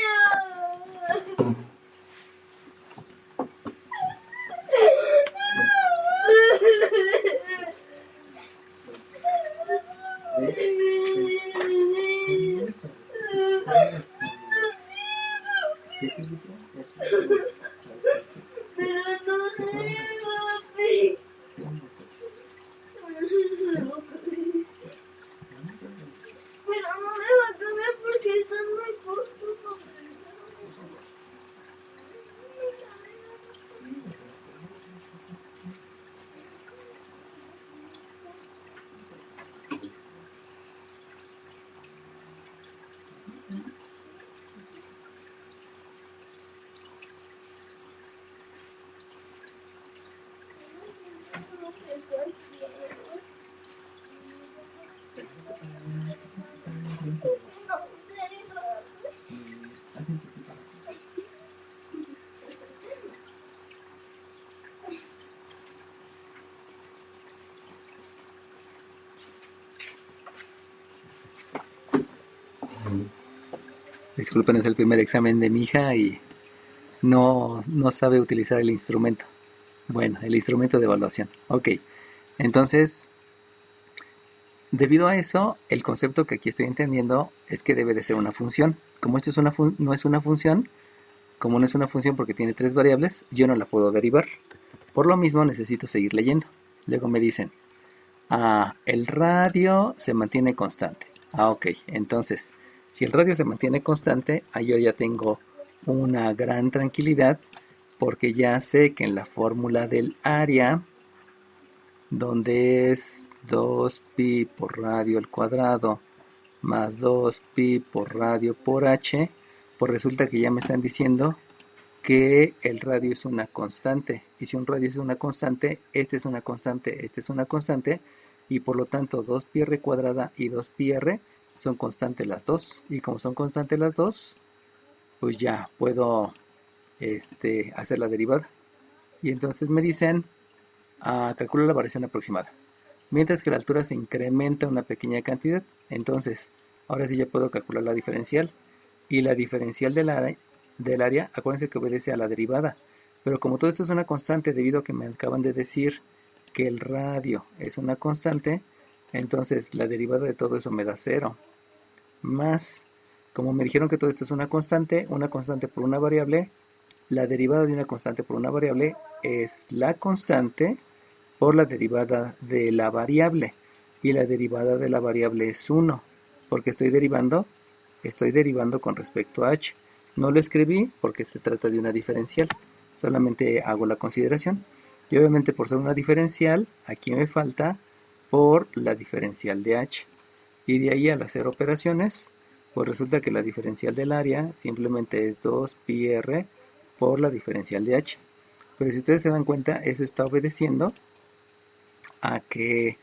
Pero no sé, papi. Pero no me va a cambiar porque están muy cortos, papi. Disculpen, es el primer examen de mi hija y no sabe utilizar el instrumento. Bueno, el instrumento de evaluación. Ok, entonces Debido a eso, el concepto que aquí estoy entendiendo es que debe de ser una función. Como esto es no es una función, como no es una función porque tiene tres variables, yo no la puedo derivar. Por lo mismo necesito seguir leyendo. Luego me dicen, el radio se mantiene constante. Ok, entonces, si el radio se mantiene constante, ahí yo ya tengo una gran tranquilidad porque ya sé que en la fórmula del área, donde es 2pi por radio al cuadrado más 2pi por radio por h, pues resulta que ya me están diciendo que el radio es una constante. Y si un radio es una constante, este es una constante, este es una constante, y por lo tanto 2πr cuadrada y 2πr son constantes las dos. Y como son constantes las dos, pues ya puedo hacer la derivada. Y entonces me dicen, calcula la variación aproximada. Mientras que la altura se incrementa una pequeña cantidad, entonces ahora sí ya puedo calcular la diferencial. Y la diferencial del área, acuérdense que obedece a la derivada. Pero como todo esto es una constante, debido a que me acaban de decir que el radio es una constante, entonces la derivada de todo eso me da 0. Más, como me dijeron que todo esto es una constante por una variable, la derivada de una constante por una variable es la constante por la derivada de la variable. Y la derivada de la variable es 1, porque estoy derivando con respecto a h. No lo escribí porque se trata de una diferencial, solamente hago la consideración. Y obviamente por ser una diferencial, aquí me falta por la diferencial de h. Y de ahí al hacer operaciones, pues resulta que la diferencial del área simplemente es 2πr por la diferencial de h. Pero si ustedes se dan cuenta, eso está obedeciendo a que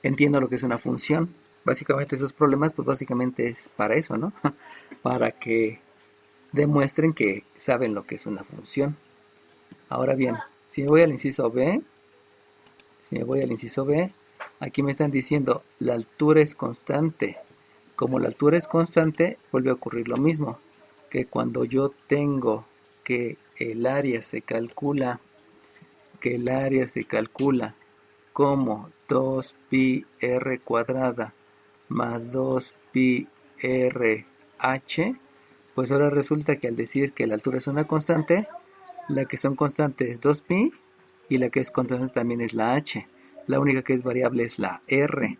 entiendo lo que es una función. Básicamente esos problemas, pues básicamente es para eso, ¿no? Para que demuestren que saben lo que es una función. Ahora bien, si me voy al inciso B, aquí me están diciendo la altura es constante. Como la altura es constante, vuelve a ocurrir lo mismo, que cuando yo tengo que el área se calcula como 2πr cuadrada más 2πrh, pues ahora resulta que al decir que la altura es una constante, la que son constantes es 2pi y la que es constante también es la h. La única que es variable es la r.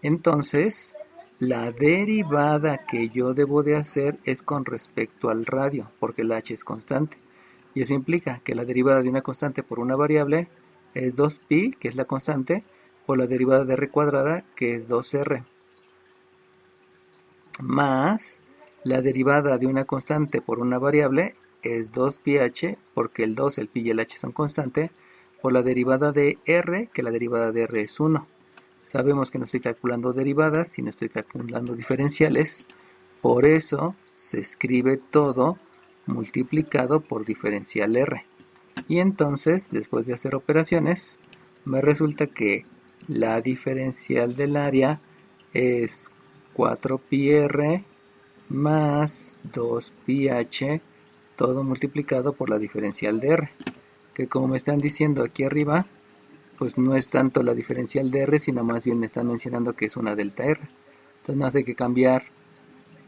Entonces, la derivada que yo debo de hacer es con respecto al radio, porque la h es constante. Y eso implica que la derivada de una constante por una variable es 2pi, que es la constante, por la derivada de r cuadrada, que es 2r. Más la derivada de una constante por una variable es 2πh, porque el 2, el pi y el h son constantes, por la derivada de r, que la derivada de r es 1. Sabemos que no estoy calculando derivadas, sino estoy calculando diferenciales. Por eso se escribe todo multiplicado por diferencial r. Y entonces, después de hacer operaciones, me resulta que la diferencial del área es 4πr más 2πh, todo multiplicado por la diferencial de r, que como me están diciendo aquí arriba, pues no es tanto la diferencial de r, sino más bien me están mencionando que es una delta r. Entonces no hace que cambiar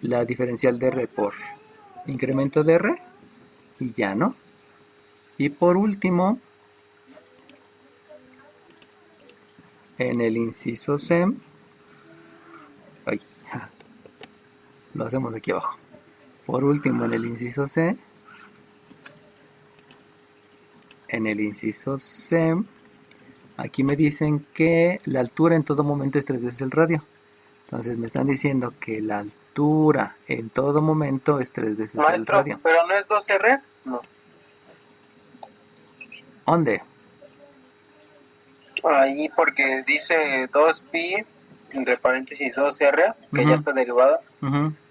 la diferencial de r por incremento de r y ya, ¿no? Y por último, en el inciso C, lo hacemos aquí abajo. Por último, en el inciso C, aquí me dicen que la altura en todo momento es 3 veces el radio. Entonces me están diciendo que la altura en todo momento es 3 veces el radio. ¿Pero no es 2R? No. ¿Dónde? Ahí porque dice 2pi, entre paréntesis 2R, que ya está derivada,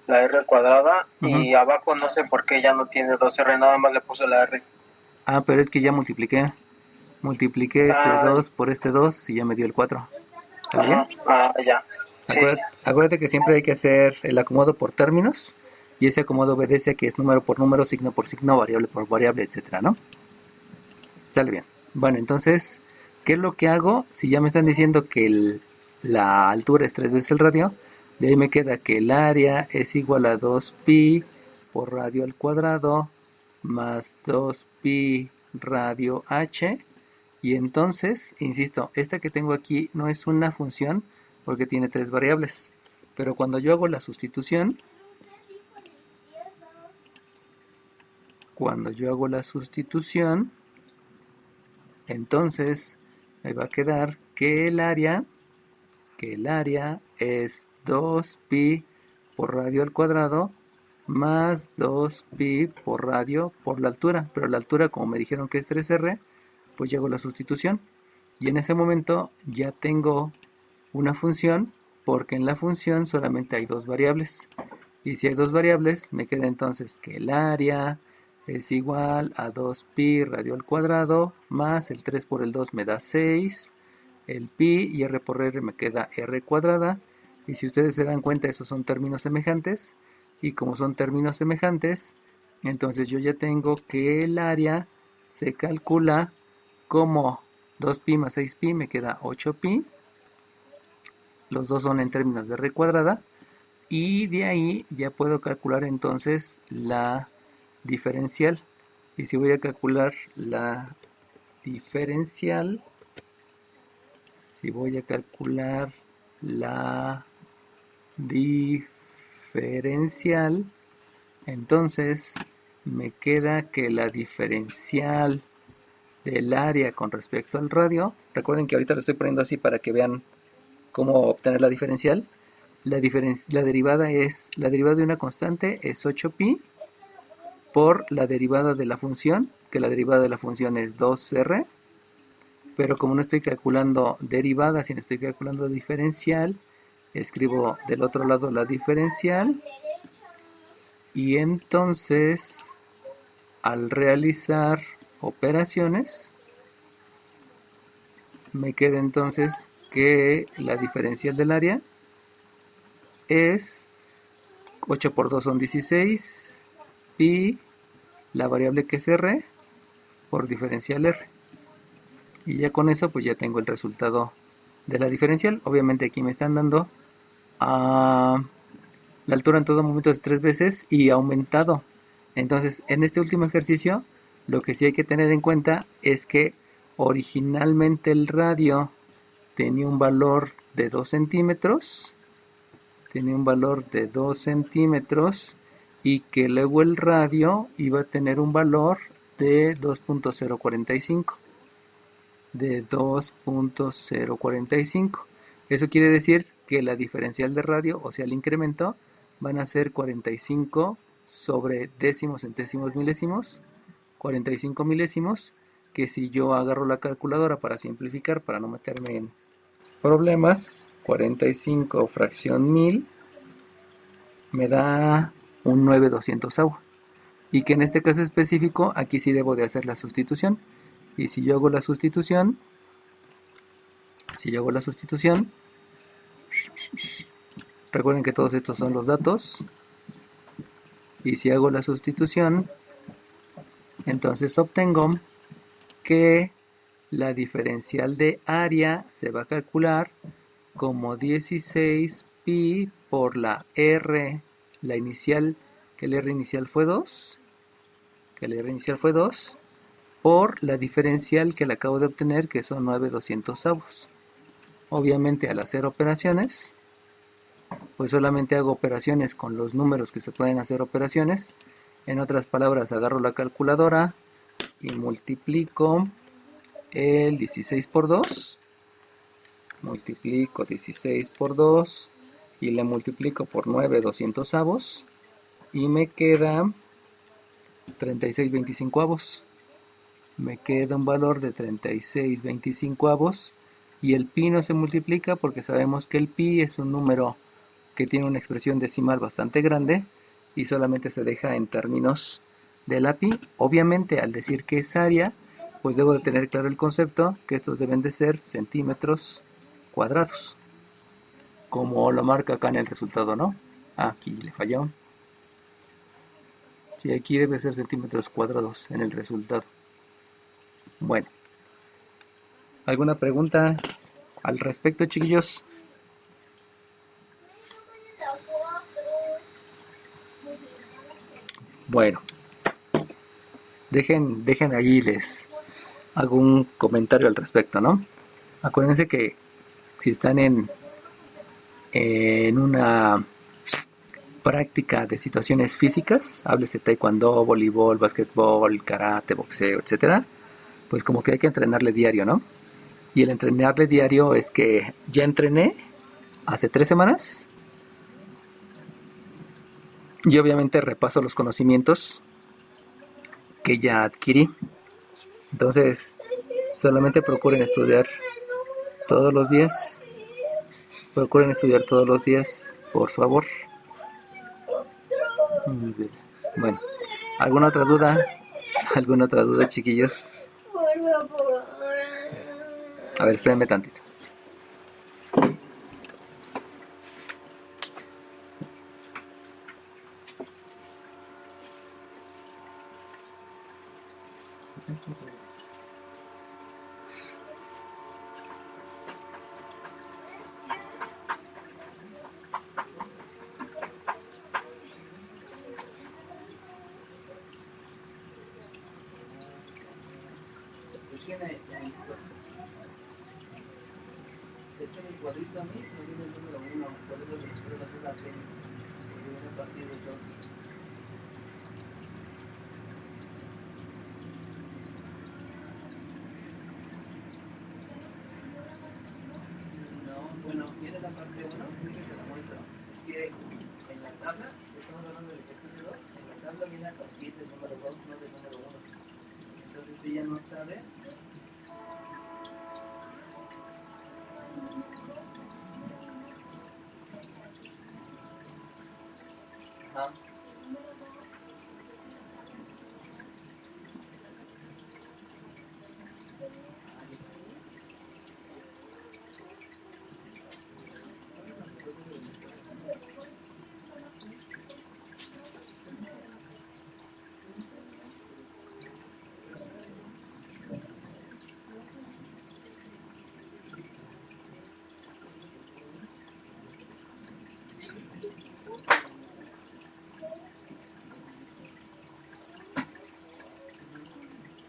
la R cuadrada, y abajo no sé por qué ya no tiene 2R, nada más le puso la R. Ah, pero es que ya multipliqué. Multipliqué este 2 por este 2 y ya me dio el 4. ¿Está bien? Ya. Sí. Acuérdate que siempre hay que hacer el acomodo por términos, y ese acomodo obedece a que es número por número, signo por signo, variable por variable, etcétera, ¿no? Sale bien. Bueno, entonces, ¿qué es lo que hago? Si ya me están diciendo que la altura es 3 veces el radio. De ahí me queda que el área es igual a 2pi por radio al cuadrado más 2pi radio h. Y entonces, insisto, esta que tengo aquí no es una función porque tiene 3 variables. Pero cuando yo hago la sustitución, entonces me va a quedar que el área es 2pi por radio al cuadrado más 2pi por radio por la altura. Pero la altura, como me dijeron que es 3r, pues yo hago la sustitución. Y en ese momento ya tengo una función, porque en la función solamente hay 2 variables. Y si hay 2 variables, me queda entonces que el área es igual a 2pi radio al cuadrado más el 3 por el 2 me da 6, el pi y r por r me queda r cuadrada. Y si ustedes se dan cuenta, esos son términos semejantes. Y como son términos semejantes, entonces yo ya tengo que el área se calcula como 2pi más 6pi me queda 8pi. Los dos son en términos de r cuadrada. Y de ahí ya puedo calcular entonces la diferencial. Y si voy a calcular la diferencial, entonces me queda que la diferencial del área con respecto al radio, recuerden que ahorita lo estoy poniendo así para que vean cómo obtener la diferencial. La derivada de una constante es 8pi por la derivada de la función, que la derivada de la función es 2r, pero como no estoy calculando derivada, sino estoy calculando diferencial, escribo del otro lado la diferencial, y entonces al realizar operaciones me queda entonces que la diferencial del área es 8 por 2 son 16 pi, la variable que es r, por diferencial r. Y ya con eso pues ya tengo el resultado de la diferencial. Obviamente aquí me están dando la altura en todo momento es 3 veces y aumentado. Entonces en este último ejercicio lo que sí hay que tener en cuenta es que originalmente el radio tenía un valor de 2 centímetros. Y que luego el radio iba a tener un valor de 2.045. Eso quiere decir que la diferencial de radio, o sea el incremento, van a ser 45 sobre décimos, centésimos, milésimos, 45 milésimos, que si yo agarro la calculadora para simplificar, para no meterme en problemas, 45 fracción 1000 me da un 9/200. Y que en este caso específico, aquí sí debo de hacer la sustitución. Y si yo hago la sustitución, recuerden que todos estos son los datos. Y si hago la sustitución, entonces obtengo que la diferencial de área se va a calcular como 16pi por la R, la inicial, que el R inicial fue 2, por la diferencial que le acabo de obtener, que son 9/200. Obviamente al hacer operaciones, pues solamente hago operaciones con los números que se pueden hacer operaciones. En otras palabras, agarro la calculadora y multiplico el 16 por 2. Multiplico 16 por 2 y le multiplico por 9/200 y me queda 36/25. Me queda un valor de 36/25 y el pi no se multiplica porque sabemos que el pi es un número que tiene una expresión decimal bastante grande y solamente se deja en términos de la pi. Obviamente al decir que es área, pues debo de tener claro el concepto que estos deben de ser centímetros cuadrados, como lo marca acá en el resultado, ¿no? Aquí le falló. Sí, aquí debe ser centímetros cuadrados en el resultado. Bueno, ¿alguna pregunta al respecto, chiquillos? Bueno, dejen ahí, les hago un comentario al respecto, ¿no? Acuérdense que si están en una práctica de situaciones físicas, háblese taekwondo, voleibol, básquetbol, karate, boxeo, etcétera, pues como que hay que entrenarle diario, ¿no? Y el entrenarle diario es que ya entrené hace 3 semanas y obviamente repaso los conocimientos que ya adquirí. Entonces, solamente procuren estudiar todos los días. Procuren estudiar todos los días, por favor. Muy bien. Bueno, ¿alguna otra duda? ¿Alguna otra duda, chiquillos? Por favor. A ver, espérenme tantito. Este en el cuadrito a mí no viene el número 1, podemos descubrir la duda que viene a partir del 2. No, bueno, viene la parte 1, fíjense la muestra. Es que en la tabla, estamos hablando del ejercicio 2, en la tabla viene a partir del número 2, no del número 1. Entonces ella no sabe. Ajá.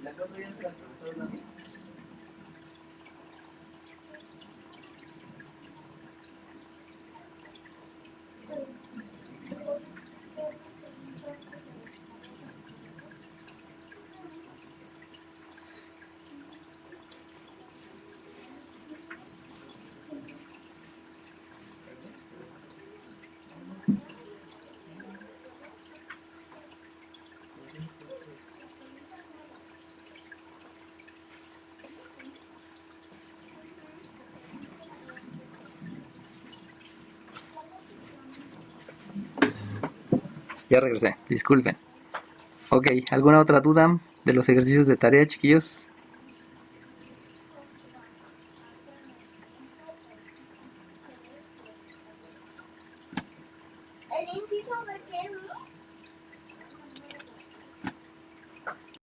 La cuatro ya se la profesora la misma. Ya regresé, disculpen. Ok, ¿alguna otra duda de los ejercicios de tarea, chiquillos?